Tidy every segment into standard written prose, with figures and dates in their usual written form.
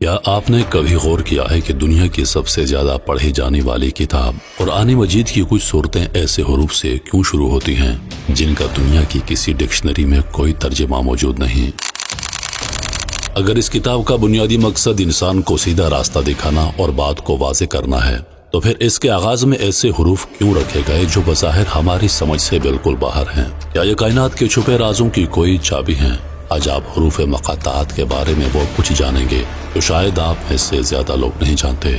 کیا آپ نے کبھی غور کیا ہے کہ دنیا کی سب سے زیادہ پڑھی جانے والی کتاب قرآن مجید کی کچھ صورتیں ایسے حروف سے کیوں شروع ہوتی ہیں جن کا دنیا کی کسی ڈکشنری میں کوئی ترجمہ موجود نہیں؟ اگر اس کتاب کا بنیادی مقصد انسان کو سیدھا راستہ دکھانا اور بات کو واضح کرنا ہے تو پھر اس کے آغاز میں ایسے حروف کیوں رکھے گئے جو بظاہر ہماری سمجھ سے بالکل باہر ہیں؟ کیا یہ کائنات کے چھپے رازوں کی کوئی چابی ہیں؟ آج آپ حروف مقاطعات کے بارے میں وہ کچھ جانیں گے تو شاید آپ میں سے زیادہ لوگ نہیں جانتے۔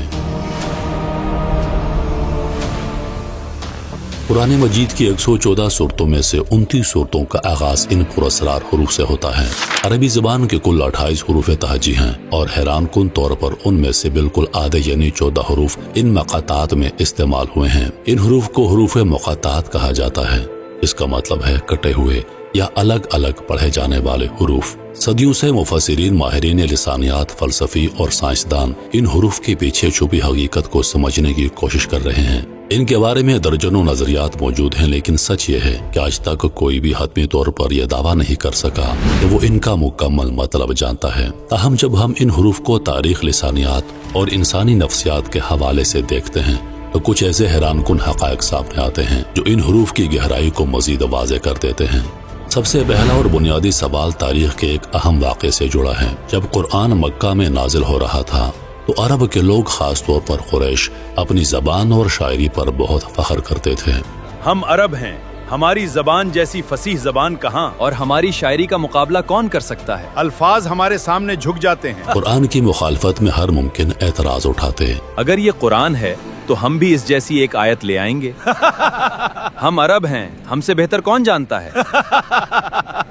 قرآن مجید کی 114 صورتوں میں سے 29 صورتوں کا آغاز ان پراسرار حروف سے ہوتا ہے۔ عربی زبان کے کل 28 حروف تہجی ہیں اور حیران کن طور پر ان میں سے بالکل آدھے یعنی 14 حروف ان مقاطعات میں استعمال ہوئے ہیں۔ ان حروف کو حروف مقاطعات کہا جاتا ہے۔ اس کا مطلب ہے کٹے ہوئے یا الگ الگ پڑھے جانے والے حروف۔ صدیوں سے مفسرین، ماہرین لسانیات، فلسفی اور سائنسدان ان حروف کے پیچھے چھپی حقیقت کو سمجھنے کی کوشش کر رہے ہیں۔ ان کے بارے میں درجنوں نظریات موجود ہیں، لیکن سچ یہ ہے کہ آج تک کوئی بھی حتمی طور پر یہ دعویٰ نہیں کر سکا کہ وہ ان کا مکمل مطلب جانتا ہے۔ تاہم جب ہم ان حروف کو تاریخ، لسانیات اور انسانی نفسیات کے حوالے سے دیکھتے ہیں تو کچھ ایسے حیران کن حقائق سامنے آتے ہیں جو ان حروف کی گہرائی کو مزید واضح کر دیتے ہیں۔ سب سے پہلا اور بنیادی سوال تاریخ کے ایک اہم واقعے سے جڑا ہے۔ جب قرآن مکہ میں نازل ہو رہا تھا تو عرب کے لوگ، خاص طور پر قریش، اپنی زبان اور شاعری پر بہت فخر کرتے تھے۔ ہم عرب ہیں، ہماری زبان جیسی فصیح زبان کہاں، اور ہماری شاعری کا مقابلہ کون کر سکتا ہے؟ الفاظ ہمارے سامنے جھک جاتے ہیں۔ قرآن کی مخالفت میں ہر ممکن اعتراض اٹھاتے۔ اگر یہ قرآن ہے تو ہم بھی اس جیسی ایک آیت لے آئیں گے۔ ہم عرب ہیں، ہم سے بہتر کون جانتا ہے؟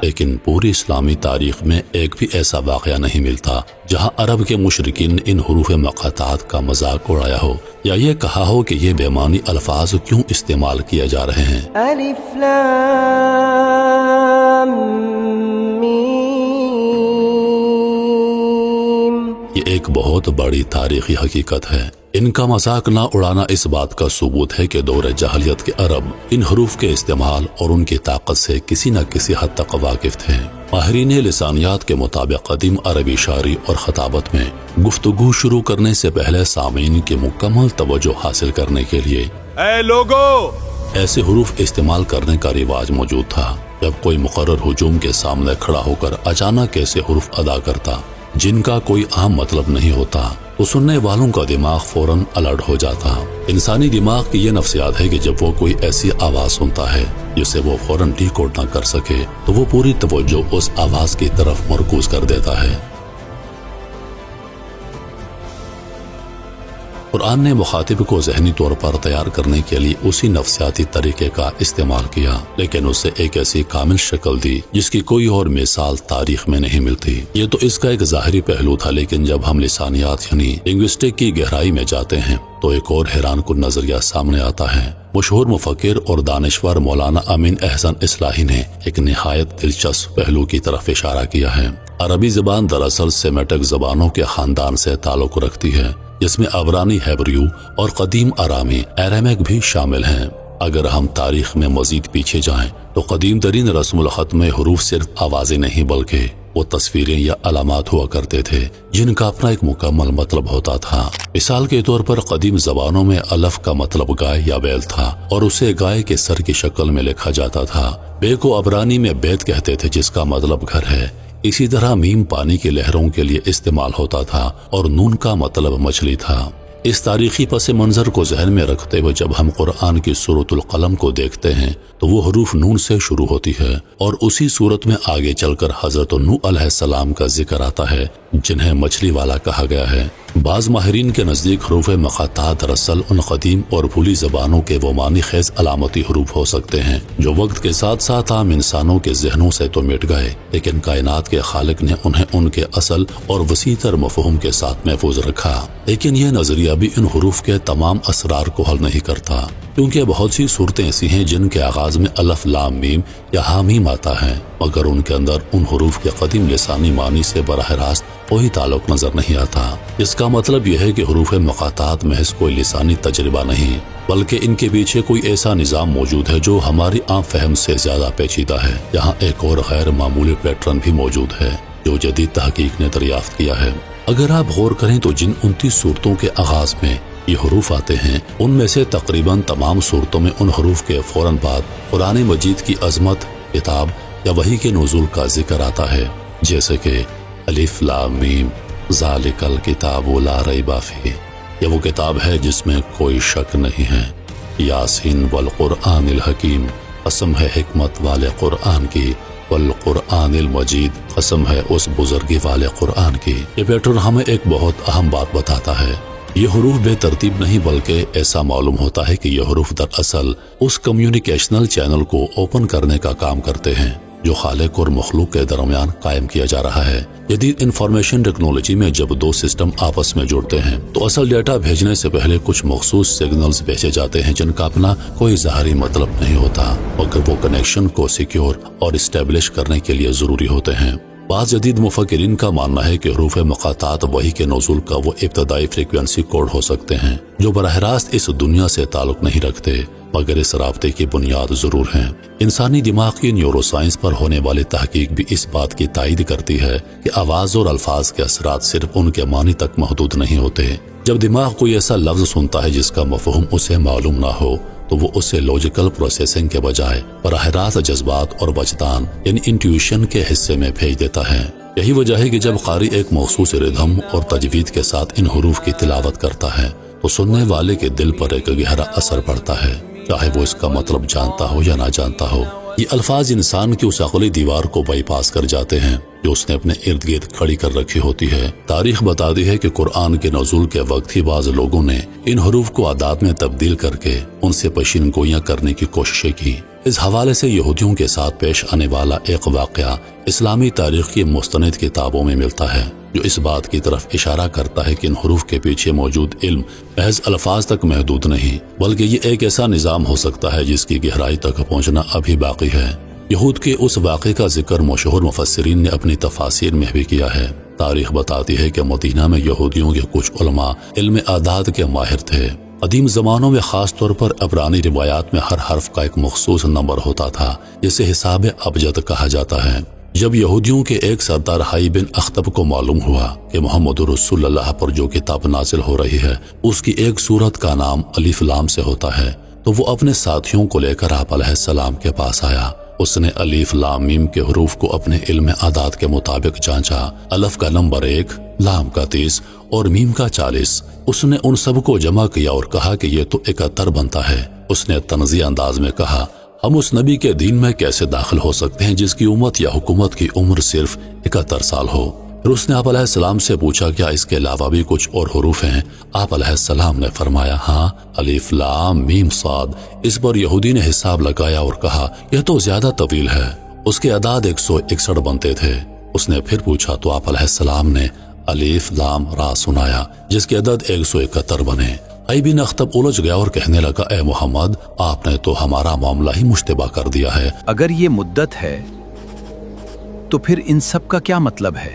لیکن پوری اسلامی تاریخ میں ایک بھی ایسا واقعہ نہیں ملتا جہاں عرب کے مشرکین ان حروف مقاطعات کا مذاق اڑایا ہو یا یہ کہا ہو کہ یہ بے معنی الفاظ کیوں استعمال کیے جا رہے ہیں۔ الف لام میم۔ یہ ایک بہت بڑی تاریخی حقیقت ہے۔ ان کا مذاق نہ اڑانا اس بات کا ثبوت ہے کہ دور جاہلیت کے عرب ان حروف کے استعمال اور ان کی طاقت سے کسی نہ کسی حد تک واقف تھے۔ ماہرین لسانیات کے مطابق قدیم عربی شاعری اور خطابت میں گفتگو شروع کرنے سے پہلے سامعین کی مکمل توجہ حاصل کرنے کے لیے اے لوگو ایسے حروف استعمال کرنے کا رواج موجود تھا۔ جب کوئی مقرر ہجوم کے سامنے کھڑا ہو کر اچانک ایسے حروف ادا کرتا جن کا کوئی عام مطلب نہیں ہوتا تو سننے والوں کا دماغ فوراً الرٹ ہو جاتا۔ انسانی دماغ کی یہ نفسیات ہے کہ جب وہ کوئی ایسی آواز سنتا ہے جسے وہ فوراً ڈیکوڈ نہ کر سکے تو وہ پوری توجہ اس آواز کی طرف مرکوز کر دیتا ہے۔ قرآن نے مخاطب کو ذہنی طور پر تیار کرنے کے لیے اسی نفسیاتی طریقے کا استعمال کیا، لیکن اسے ایک ایسی کامل شکل دی جس کی کوئی اور مثال تاریخ میں نہیں ملتی۔ یہ تو اس کا ایک ظاہری پہلو تھا، لیکن جب ہم لسانیات یعنی لنگوسٹک کی گہرائی میں جاتے ہیں تو ایک اور حیران کن نظریہ سامنے آتا ہے۔ مشہور مفکر اور دانشور مولانا امین احسن اصلاحی نے ایک نہایت دلچسپ پہلو کی طرف اشارہ کیا ہے۔ عربی زبان دراصل سیمیٹک زبانوں کے خاندان سے تعلق رکھتی ہے، جس میں عبرانی، ہیبریو اور قدیم آرامی ایرامیک بھی شامل ہیں۔ اگر ہم تاریخ میں مزید پیچھے جائیں تو قدیم ترین رسم الخط میں حروف صرف آوازیں نہیں بلکہ وہ تصویریں یا علامات ہوا کرتے تھے جن کا اپنا ایک مکمل مطلب ہوتا تھا۔ مثال کے طور پر قدیم زبانوں میں الف کا مطلب گائے یا بیل تھا اور اسے گائے کے سر کی شکل میں لکھا جاتا تھا۔ بے کو عبرانی میں بیت کہتے تھے جس کا مطلب گھر ہے۔ اسی طرح میم پانی کی لہروں کے لیے استعمال ہوتا تھا اور نون کا مطلب مچھلی تھا۔ اس تاریخی پس منظر کو ذہن میں رکھتے ہوئے جب ہم قرآن کی سورۃ القلم کو دیکھتے ہیں تو وہ حروف نون سے شروع ہوتی ہے اور اسی سورت میں آگے چل کر حضرت نوح علیہ السلام کا ذکر آتا ہے جنہیں مچھلی والا کہا گیا ہے۔ بعض ماہرین کے نزدیک حروف مقاطعات دراصل ان قدیم اور بھولی زبانوں کے وہ معنی خیز علامتی حروف ہو سکتے ہیں جو وقت کے ساتھ ساتھ عام انسانوں کے ذہنوں سے تو مٹ گئے، لیکن کائنات کے خالق نے انہیں ان کے اصل اور وسیع تر مفہوم کے ساتھ محفوظ رکھا۔ لیکن یہ نظریہ بھی ان حروف کے تمام اسرار کو حل نہیں کرتا، کیونکہ بہت سی صورتیں ایسی ہیں جن کے آغاز میں الف لام میم یا حامیم آتا ہے، مگر ان کے اندر ان حروف کے قدیم لسانی معنی سے براہ راست کوئی تعلق نظر نہیں آتا۔ اس کا مطلب یہ ہے کہ حروف مقاطعات محض کوئی لسانی تجربہ نہیں، بلکہ ان کے پیچھے کوئی ایسا نظام موجود ہے جو ہماری عام فہم سے زیادہ پیچیدہ ہے۔ یہاں ایک اور غیر معمولی پیٹرن بھی موجود ہے جو جدید تحقیق نے دریافت کیا ہے۔ اگر آپ غور کریں تو جن 29 صورتوں کے آغاز میں یہ حروف آتے ہیں ان میں سے تقریباً تمام صورتوں میں ان حروف کے فوراً بعد قرآن مجید کی عظمت، کتاب یا وحی کے نزول کا ذکر آتا ہے، جیسے کہ الف لام میم ذالک الکتاب لا ریب فیہ، یہ وہ کتاب ہے جس میں کوئی شک نہیں ہے، یاسین والقرآن الحکیم، قسم ہے حکمت والے قرآن کی، والقرآن المجید، قسم ہے اس بزرگی والے قرآن کی۔ یہ پیٹرن ہمیں ایک بہت اہم بات بتاتا ہے، یہ حروف بے ترتیب نہیں بلکہ ایسا معلوم ہوتا ہے کہ یہ حروف دراصل اس کمیونیکیشنل چینل کو اوپن کرنے کا کام کرتے ہیں جو خالق اور مخلوق کے درمیان قائم کیا جا رہا ہے۔ جدید انفارمیشن ٹیکنالوجی میں جب دو سسٹم آپس میں جڑتے ہیں تو اصل ڈیٹا بھیجنے سے پہلے کچھ مخصوص سگنلز بھیجے جاتے ہیں جن کا اپنا کوئی ظاہری مطلب نہیں ہوتا، مگر وہ کنیکشن کو سیکیور اور اسٹیبلش کرنے کے لیے ضروری ہوتے ہیں۔ بعض جدید مفکرین کا ماننا ہے کہ حروف مقاطعات وحی کے نزول کا وہ ابتدائی فریکوینسی کوڈ ہو سکتے ہیں جو براہ راست اس دنیا سے تعلق نہیں رکھتے، مگر اس رابطے کی بنیاد ضرور ہیں۔ انسانی دماغ کی نیورو سائنس پر ہونے والی تحقیق بھی اس بات کی تائید کرتی ہے کہ آواز اور الفاظ کے اثرات صرف ان کے معنی تک محدود نہیں ہوتے۔ جب دماغ کوئی ایسا لفظ سنتا ہے جس کا مفہوم اسے معلوم نہ ہو تو وہ اسے لاجیکل پروسیسنگ کے بجائے براہ راست جذبات اور وجدان یعنی انٹیویشن کے حصے میں بھیج دیتا ہے۔ یہی وجہ ہے کہ جب قاری ایک مخصوص ردھم اور تجوید کے ساتھ ان حروف کی تلاوت کرتا ہے تو سننے والے کے دل پر ایک گہرا اثر پڑتا ہے، چاہے وہ اس کا مطلب جانتا ہو یا نہ جانتا ہو۔ یہ الفاظ انسان کی اس عقلی دیوار کو بائی پاس کر جاتے ہیں جو اس نے اپنے ارد گرد کھڑی کر رکھی ہوتی ہے۔ تاریخ بتاتی ہے کہ قرآن کے نزول کے وقت ہی بعض لوگوں نے ان حروف کو اعداد میں تبدیل کر کے ان سے پیشین گوئیاں کرنے کی کوششیں کی۔ اس حوالے سے یہودیوں کے ساتھ پیش آنے والا ایک واقعہ اسلامی تاریخ کی مستند کتابوں میں ملتا ہے جو اس بات کی طرف اشارہ کرتا ہے کہ ان حروف کے پیچھے موجود علم محض الفاظ تک محدود نہیں بلکہ یہ ایک ایسا نظام ہو سکتا ہے جس کی گہرائی تک پہنچنا ابھی باقی ہے۔ یہود کے اس واقعے کا ذکر مشہور مفسرین نے اپنی تفاسیر میں بھی کیا ہے۔ تاریخ بتاتی ہے کہ مدینہ میں یہودیوں کے کچھ علماء علم اعداد کے ماہر تھے۔ قدیم زمانوں میں خاص طور پر عبرانی روایات میں ہر حرف کا ایک مخصوص نمبر ہوتا تھا جسے حساب ابجد کہا جاتا ہے۔ جب یہودیوں کے ایک سردار حی بن اخطب کو معلوم ہوا کہ محمد رسول اللہ پر جو کتاب نازل ہو رہی ہے اس کی ایک سورت کا نام الف لام سے ہوتا ہے تو وہ اپنے ساتھیوں کو لے کر آپ علیہ السلام کے پاس آیا۔ اس نے الف لام میم کے حروف کو اپنے علم اعداد کے مطابق جانچا۔ الف کا نمبر 1، لام کا 30 اور میم کا 40۔ اس نے ان سب کو جمع کیا اور کہا کہ یہ تو 71 بنتا ہے۔ اس نے طنزی انداز میں کہا، ہم اس نبی کے دین میں کیسے داخل ہو سکتے ہیں جس کی امت یا حکومت کی عمر صرف 71 سال ہو؟ پھر اس نے آپ علیہ السلام سے پوچھا کیا اس کے علاوہ بھی کچھ اور حروف ہیں؟ آپ علیہ السلام نے فرمایا ہاں، الف لام میم صاد۔ اس پر یہودی نے حساب لگایا اور کہا یہ تو زیادہ طویل ہے۔ اس کے اعداد 161 بنتے تھے۔ اس نے پھر پوچھا تو آپ علیہ السلام نے الف لام را سنایا جس کے عدد 171 بنے۔ حی بن اخطب الجھ گیا اور کہنے لگا اے محمد، آپ نے تو ہمارا معاملہ ہی مشتبہ کر دیا ہے۔ اگر یہ مدت ہے تو پھر ان سب کا کیا مطلب ہے؟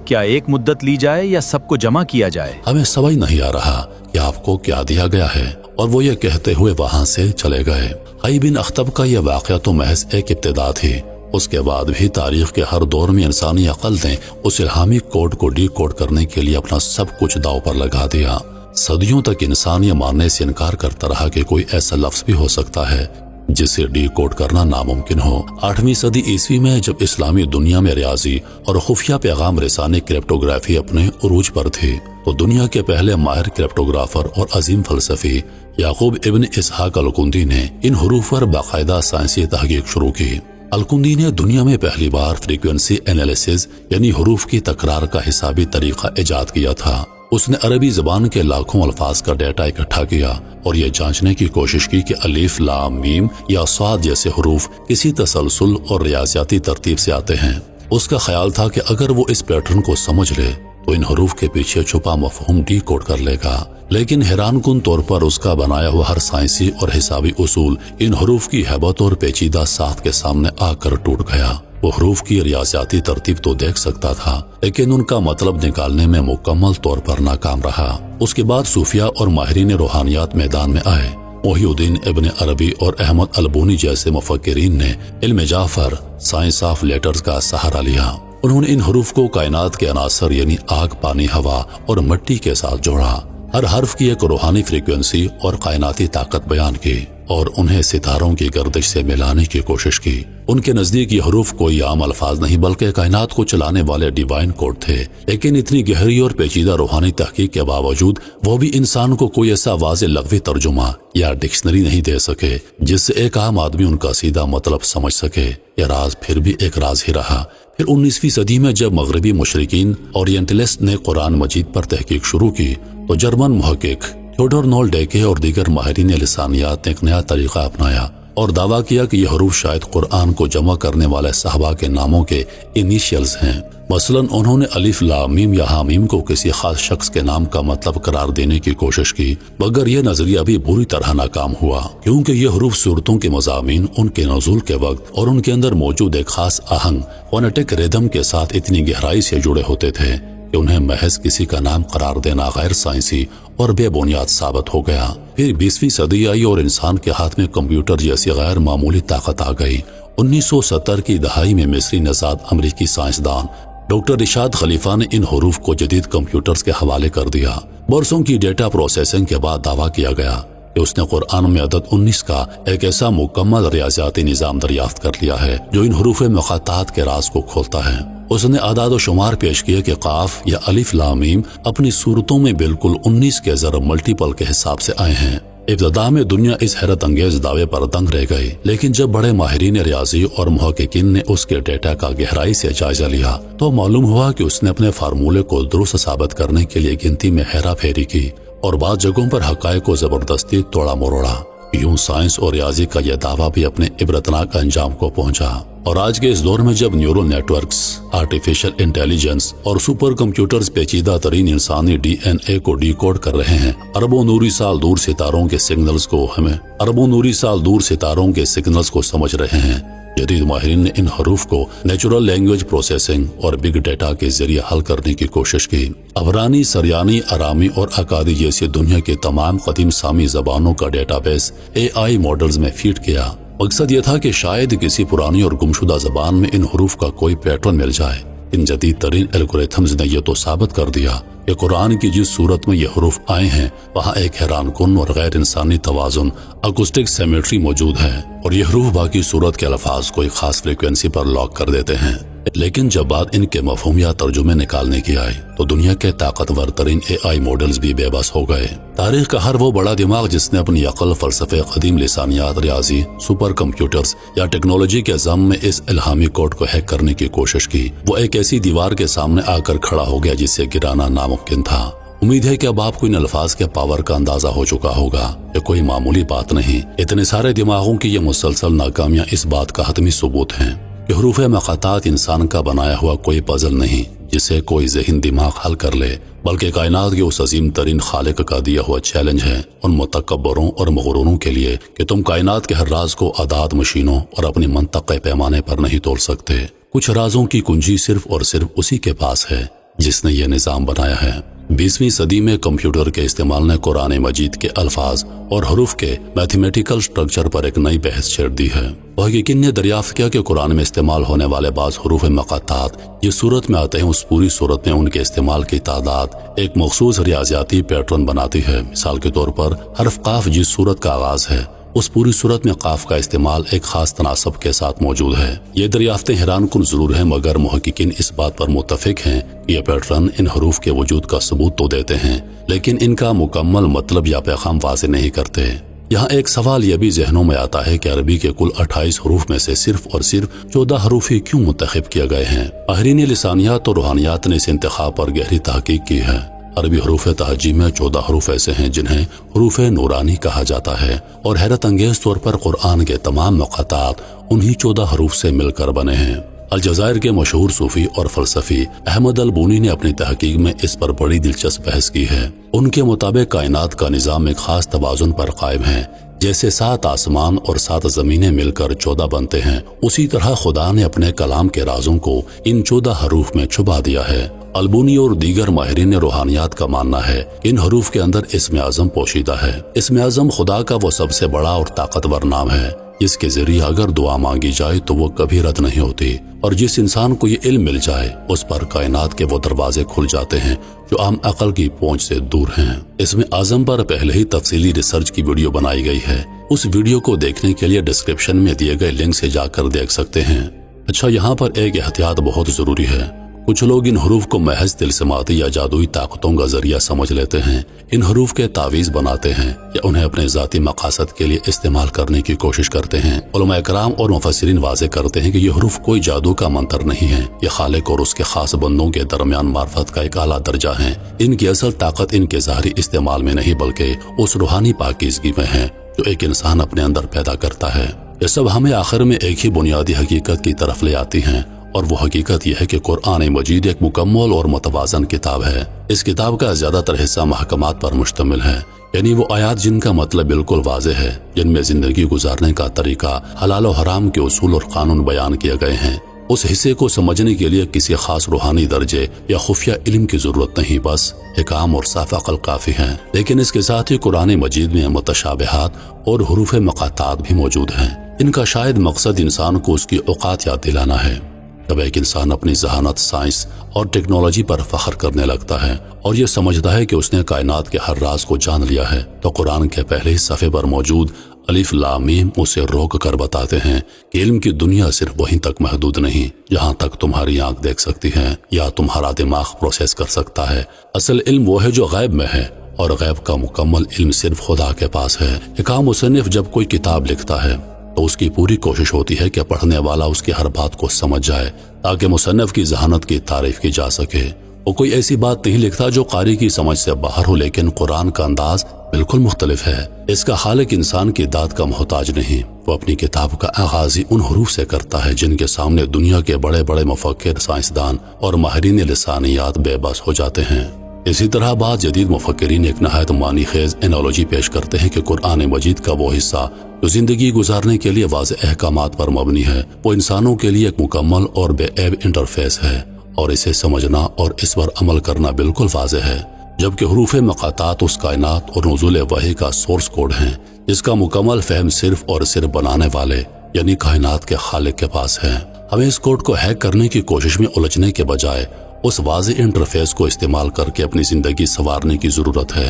کیا ایک مدت لی جائے یا سب کو جمع کیا جائے؟ ہمیں سمجھ نہیں آ رہا کہ آپ کو کیا دیا گیا ہے۔ اور وہ یہ کہتے ہوئے وہاں سے چلے گئے۔ حی بن اخطب کا یہ واقعہ تو محض ایک ابتدا تھی۔ اس کے بعد بھی تاریخ کے ہر دور میں انسانی عقل نے اس الہامی کوڈ کو ڈی کوڈ کرنے کے لیے اپنا سب کچھ داؤ پر لگا دیا۔ صدیوں تک انسان یہ ماننے سے انکار کرتا رہا کہ کوئی ایسا لفظ بھی ہو سکتا ہے جسے ڈی کوڈ کرنا ناممکن ہو۔ 8ویں صدی عیسوی میں جب اسلامی دنیا میں ریاضی اور خفیہ پیغام رسانی کرپٹوگرافی اپنے عروج پر تھی تو دنیا کے پہلے ماہر کرپٹوگرافر اور عظیم فلسفی یعقوب ابن اسحاق الکندی نے ان حروف پر باقاعدہ سائنسی تحقیق شروع کی۔ الکندی نے دنیا میں پہلی بار فریکوینسی انالیسز یعنی حروف کی تکرار کا حسابی طریقہ ایجاد کیا تھا۔ اس نے عربی زبان کے لاکھوں الفاظ کا ڈیٹا اکٹھا کیا اور یہ جانچنے کی کوشش کی کہ الف لام میم یا صاد جیسے حروف کسی تسلسل اور ریاضیاتی ترتیب سے آتے ہیں۔ اس کا خیال تھا کہ اگر وہ اس پیٹرن کو سمجھ لے تو ان حروف کے پیچھے چھپا مفہوم ڈی کوڈ کر لے گا، لیکن حیران کن طور پر اس کا بنایا ہوا ہر سائنسی اور حسابی اصول ان حروف کی ہیبت اور پیچیدہ ساخت کے سامنے آ کر ٹوٹ گیا۔ وہ حروف کی ریاضیاتی ترتیب تو دیکھ سکتا تھا لیکن ان کا مطلب نکالنے میں مکمل طور پر ناکام رہا۔ اس کے بعد صوفیہ اور ماہرین روحانیات میدان میں آئے۔ محی الدین ابن عربی اور احمد البونی جیسے مفکرین نے علم جعفر سائنس آف لیٹرز کا سہارا لیا۔ انہوں نے ان حروف کو کائنات کے عناصر یعنی آگ، پانی، ہوا اور مٹی کے ساتھ جوڑا، ہر حرف کی ایک روحانی فریکوینسی اور کائناتی طاقت بیان کی اور انہیں ستاروں کی گردش سے ملانے کی کوشش کی۔ ان کے نزدیک یہ حروف کوئی عام الفاظ نہیں بلکہ کائنات کو چلانے والے ڈیوائن کوڈ تھے، لیکن اتنی گہری اور پیچیدہ روحانی تحقیق کے باوجود وہ بھی انسان کو کوئی ایسا واضح لغوی ترجمہ یا ڈکشنری نہیں دے سکے جس سے ایک عام آدمی ان کا سیدھا مطلب سمجھ سکے۔ یہ راز پھر بھی ایک راز ہی رہا۔ پھر 19ویں صدی میں جب مغربی مشرقین اورینٹلسٹ نے قرآن مجید پر تحقیق شروع کی تو جرمن محقق تھیوڈور نولڈیکے اور دیگر ماہرین لسانیات نے ایک نیا طریقہ اپنایا اور دعویٰ کیا کہ یہ حروف شاید قرآن کو جمع کرنے والے صحابہ کے ناموں کے انیشیلز ہیں۔ مثلا انہوں نے الف، لام، میم یا حامیم کو کسی خاص شخص کے نام کا مطلب قرار دینے کی کوشش کی، مگر یہ نظریہ بھی بری طرح ناکام ہوا، کیونکہ یہ حروف صورتوں کے مضامین، ان کے نزول کے وقت اور ان کے اندر موجود ایک خاص آہنگ فونیٹک ریدم کے ساتھ اتنی گہرائی سے جڑے ہوتے تھے کہ انہیں محض کسی کا نام قرار دینا غیر سائنسی اور بے بنیاد ثابت ہو گیا۔ پھر 20ویں صدی آئی اور انسان کے ہاتھ میں کمپیوٹر جیسی غیر معمولی طاقت آ گئی۔ 1970 کی دہائی میں مصری نژاد امریکی سائنسدان ڈاکٹر رشاد خلیفہ نے ان حروف کو جدید کمپیوٹرز کے حوالے کر دیا۔ برسوں کی ڈیٹا پروسیسنگ کے بعد دعویٰ کیا گیا کہ اس نے قرآن میں عدد 19 کا ایک ایسا مکمل ریاضیاتی نظام دریافت کر لیا ہے جو ان حروف مقاطعات کے راز کو کھولتا ہے۔ اس نے اعداد و شمار پیش کیے کہ قاف یا الف، لام، میم اپنی صورتوں میں بالکل 19 کے ضرب ملٹیپل کے حساب سے آئے ہیں۔ ابتدا میں دنیا اس حیرت انگیز دعوے پر دنگ رہ گئی، لیکن جب بڑے ماہرین ریاضی اور محققین نے اس کے ڈیٹا کا گہرائی سے جائزہ لیا تو معلوم ہوا کہ اس نے اپنے فارمولے کو درست ثابت کرنے کے لیے گنتی میں ہیرا پھیری کی اور بعض جگہوں پر حقائق کو زبردستی توڑا مروڑا۔ یوں سائنس اور ریاضی کا یہ دعویٰ بھی اپنے عبرتناک انجام کو پہنچا، اور آج کے اس دور میں جب neural networks, artificial intelligence اور سپر کمپیوٹرز پیچیدہ ترین انسانی ڈی این اے کو ڈی کوڈ کر رہے ہیں، اربوں نوری سال دور ستاروں کے سگنلز کو سمجھ رہے ہیں، جدید ماہرین نے ان حروف کو نیچرل لینگویج پروسیسنگ اور بگ ڈیٹا کے ذریعے حل کرنے کی کوشش کی۔ عبرانی، سریانی، ارامی اور اکادی جیسی دنیا کی تمام قدیم سامی زبانوں کا ڈیٹا بیس AI ماڈلز میں فیڈ کیا۔ مقصد یہ تھا کہ شاید کسی پرانی اور گمشدہ زبان میں ان حروف کا کوئی پیٹرن مل جائے۔ ان جدید ترین الگوریتھمز نے یہ تو ثابت کر دیا کہ قرآن کی جس صورت میں یہ حروف آئے ہیں وہاں ایک حیران کن اور غیر انسانی توازن، اکوسٹک سیمیٹری موجود ہے، اور یہ حروف باقی صورت کے الفاظ کو ایک خاص فریکوینسی پر لاک کر دیتے ہیں۔ لیکن جب بات ان کے مفہوم یا ترجمے نکالنے کی آئی تو دنیا کے طاقتور ترین AI ماڈلز بھی بے بس ہو گئے۔ تاریخ کا ہر وہ بڑا دماغ جس نے اپنی عقل، فلسفے، قدیم لسانیات، ریاضی، سپر کمپیوٹرز یا ٹیکنالوجی کے ضم میں اس الہامی کوڈ کو ہیک کرنے کی کوشش کی، وہ ایک ایسی دیوار کے سامنے آ کر کھڑا ہو گیا جسے گرانا ناممکن تھا۔ امید ہے کہ اب آپ کو ان الفاظ کے پاور کا اندازہ ہو چکا ہوگا۔ یہ کوئی معمولی بات نہیں، اتنے سارے دماغوں کی یہ مسلسل ناکامیاں اس بات کا حتمی ثبوت ہیں کہ حروف مقاطعات انسان کا بنایا ہوا کوئی پزل نہیں جسے کوئی ذہین دماغ حل کر لے، بلکہ کائنات کے اس عظیم ترین خالق کا دیا ہوا چیلنج ہے ان متکبروں اور مغروروں کے لیے کہ تم کائنات کے ہر راز کو اعداد مشینوں اور اپنی منطقے پیمانے پر نہیں تول سکتے۔ کچھ رازوں کی کنجی صرف اور صرف اسی کے پاس ہے جس نے یہ نظام بنایا ہے۔ 20ویں صدی میں کمپیوٹر کے استعمال نے قرآن مجید کے الفاظ اور حروف کے میتھمیٹیکل سٹرکچر پر ایک نئی بحث چھیڑ دی ہے۔ محققین نے دریافت کیا کہ قرآن میں استعمال ہونے والے بعض حروف مقاطعات جس صورت میں آتے ہیں اس پوری صورت میں ان کے استعمال کی تعداد ایک مخصوص ریاضیاتی پیٹرن بناتی ہے۔ مثال کے طور پر حرف قاف جس صورت کا آغاز ہے اس پوری صورت میں قاف کا استعمال ایک خاص تناسب کے ساتھ موجود ہے۔ یہ دریافتیں حیران کن ضرور ہیں، مگر محققین اس بات پر متفق ہیں کہ یہ پیٹرن ان حروف کے وجود کا ثبوت تو دیتے ہیں لیکن ان کا مکمل مطلب یا پیغام واضح نہیں کرتے۔ یہاں ایک سوال یہ بھی ذہنوں میں آتا ہے کہ عربی کے کل 28 حروف میں سے صرف اور صرف 14 حروف ہی کیوں منتخب کیے گئے ہیں؟ ماہرین لسانیات اور روحانیات نے اس انتخاب پر گہری تحقیق کی ہے۔ عربی حروف تہجی میں 14 حروف ایسے ہیں جنہیں حروف نورانی کہا جاتا ہے، اور حیرت انگیز طور پر قرآن کے تمام مقاطعات انہی 14 حروف سے مل کر بنے ہیں۔ الجزائر کے مشہور صوفی اور فلسفی احمد البونی نے اپنی تحقیق میں اس پر بڑی دلچسپ بحث کی ہے۔ ان کے مطابق کائنات کا نظام ایک خاص توازن پر قائم ہے، جیسے 7 آسمان اور 7 زمینیں مل کر 14 بنتے ہیں، اسی طرح خدا نے اپنے کلام کے رازوں کو ان 14 حروف میں چھپا دیا ہے۔ البونی اور دیگر ماہرین روحانیات کا ماننا ہے ان حروف کے اندر اسم اعظم پوشیدہ ہے۔ اسم اعظم خدا کا وہ سب سے بڑا اور طاقتور نام ہے جس کے ذریعے اگر دعا مانگی جائے تو وہ کبھی رد نہیں ہوتی، اور جس انسان کو یہ علم مل جائے اس پر کائنات کے وہ دروازے کھل جاتے ہیں جو عام عقل کی پہنچ سے دور ہیں۔ اس میں اعظم پر پہلے ہی تفصیلی ریسرچ کی ویڈیو بنائی گئی ہے، اس ویڈیو کو دیکھنے کے لیے ڈسکرپشن میں دیے گئے لنک سے جا کر دیکھ سکتے ہیں۔ اچھا، یہاں پر ایک احتیاط بہت ضروری ہے۔ کچھ لوگ ان حروف کو محض طلسماتی یا جادوئی طاقتوں کا ذریعہ سمجھ لیتے ہیں، ان حروف کے تعویذ بناتے ہیں یا انہیں اپنے ذاتی مقاصد کے لیے استعمال کرنے کی کوشش کرتے ہیں۔ علماء کرام اور مفسرین واضح کرتے ہیں کہ یہ حروف کوئی جادو کا منتر نہیں ہے، یہ خالق اور اس کے خاص بندوں کے درمیان معرفت کا ایک اعلیٰ درجہ ہے۔ ان کی اصل طاقت ان کے ظاہری استعمال میں نہیں بلکہ اس روحانی پاکیزگی میں ہے جو ایک انسان اپنے اندر پیدا کرتا ہے۔ یہ سب ہمیں آخر میں ایک ہی بنیادی حقیقت کی طرف لے آتی ہیں، اور وہ حقیقت یہ ہے کہ قرآن مجید ایک مکمل اور متوازن کتاب ہے۔ اس کتاب کا زیادہ تر حصہ محکمات پر مشتمل ہے، یعنی وہ آیات جن کا مطلب بالکل واضح ہے، جن میں زندگی گزارنے کا طریقہ، حلال و حرام کے اصول اور قانون بیان کیے گئے ہیں۔ اس حصے کو سمجھنے کے لیے کسی خاص روحانی درجے یا خفیہ علم کی ضرورت نہیں، بس ایک عام اور صاف عقل کافی ہے۔ لیکن اس کے ساتھ ہی قرآن مجید میں متشابہات اور حروف مقاطعات بھی موجود ہیں۔ ان کا شاید مقصد انسان کو اس کی اوقات یاد دلانا ہے۔ جب ایک انسان اپنی ذہانت، سائنس اور ٹیکنالوجی پر فخر کرنے لگتا ہے اور یہ سمجھتا ہے کہ اس نے کائنات کے ہر راز کو جان لیا ہے، تو قرآن کے پہلے ہی صفحے پر موجود الف لام میم اسے روک کر بتاتے ہیں کہ علم کی دنیا صرف وہیں تک محدود نہیں جہاں تک تمہاری آنکھ دیکھ سکتی ہے یا تمہارا دماغ پروسیس کر سکتا ہے۔ اصل علم وہ ہے جو غیب میں ہے، اور غیب کا مکمل علم صرف خدا کے پاس ہے۔ ایک عام مصنف جب کوئی کتاب لکھتا ہے تو اس کی پوری کوشش ہوتی ہے کہ پڑھنے والا اس کی ہر بات کو سمجھ جائے تاکہ مصنف کی ذہانت کی تعریف کی جا سکے۔ وہ کوئی ایسی بات نہیں لکھتا جو قاری کی سمجھ سے باہر ہو، لیکن قرآن کا انداز بالکل مختلف ہے۔ اس کا خالق انسان کی داد کا محتاج نہیں، وہ اپنی کتاب کا آغاز ہی ان حروف سے کرتا ہے جن کے سامنے دنیا کے بڑے بڑے مفکر، سائنسدان اور ماہرین لسانیات بے بس ہو جاتے ہیں۔ اسی طرح بعض جدید مفکرین ایک نہایت معنی خیز انالوجی پیش کرتے ہیں کہ قرآن مجید کا وہ حصہ جو زندگی گزارنے کے لیے واضح احکامات پر مبنی ہے، وہ انسانوں کے لیے ایک مکمل اور بے عیب انٹرفیس ہے، اور اسے سمجھنا اور اس پر عمل کرنا بالکل واضح ہے، جبکہ حروف مقاطعات اس کائنات اور نزول وحی کا سورس کوڈ ہیں جس کا مکمل فہم صرف اور صرف بنانے والے یعنی کائنات کے خالق کے پاس ہے۔ ہمیں اس کوڈ کو ہیک کرنے کی کوشش میں الجھنے کے بجائے اس واضح انٹرفیس کو استعمال کر کے اپنی زندگی سنوارنے کی ضرورت ہے۔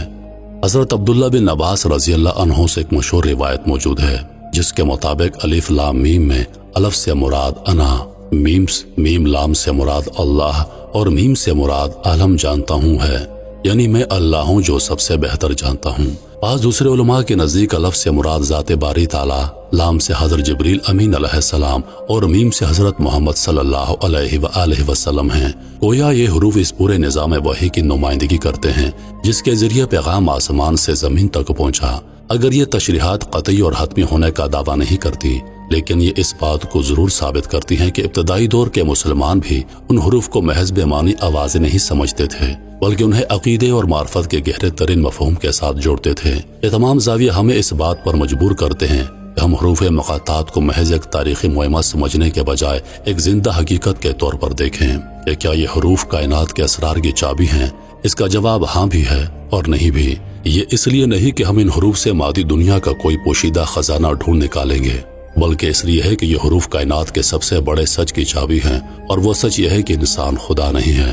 حضرت عبداللہ بن عباس رضی اللہ عنہ سے ایک مشہور روایت موجود ہے جس کے مطابق الف لام میم میں الف سے مراد انا، میم لام سے مراد اللہ اور میم سے مراد عالم جانتا ہوں ہے، یعنی میں اللہ ہوں جو سب سے بہتر جانتا ہوں۔ بعض دوسرے علماء کے نزدیک الف سے مراد ذات باری تعالی، لام سے حضرت جبریل امین علیہ السلام اور میم سے حضرت محمد صلی اللہ علیہ وآلہ وسلم ہیں۔ گویا یہ حروف اس پورے نظام وحی کی نمائندگی کرتے ہیں جس کے ذریعے پیغام آسمان سے زمین تک پہنچا۔ اگر یہ تشریحات قطعی اور حتمی ہونے کا دعویٰ نہیں کرتی، لیکن یہ اس بات کو ضرور ثابت کرتی ہیں کہ ابتدائی دور کے مسلمان بھی ان حروف کو محض بے معنی آوازیں نہیں سمجھتے تھے، بلکہ انہیں عقیدے اور معرفت کے گہرے ترین مفہوم کے ساتھ جوڑتے تھے۔ یہ تمام زاویے ہمیں اس بات پر مجبور کرتے ہیں کہ ہم حروف مقاطعات کو محض ایک تاریخی معمہ سمجھنے کے بجائے ایک زندہ حقیقت کے طور پر دیکھیں کہ کیا یہ حروف کائنات کے اسرار کی چابی ہیں۔ اس کا جواب ہاں بھی ہے اور نہیں بھی۔ یہ اس لیے نہیں کہ ہم ان حروف سے مادی دنیا کا کوئی پوشیدہ خزانہ ڈھونڈ نکالیں گے، بلکہ اس لیے ہے کہ یہ حروف کائنات کے سب سے بڑے سچ کی چابی ہیں، اور وہ سچ یہ ہے کہ انسان خدا نہیں ہے۔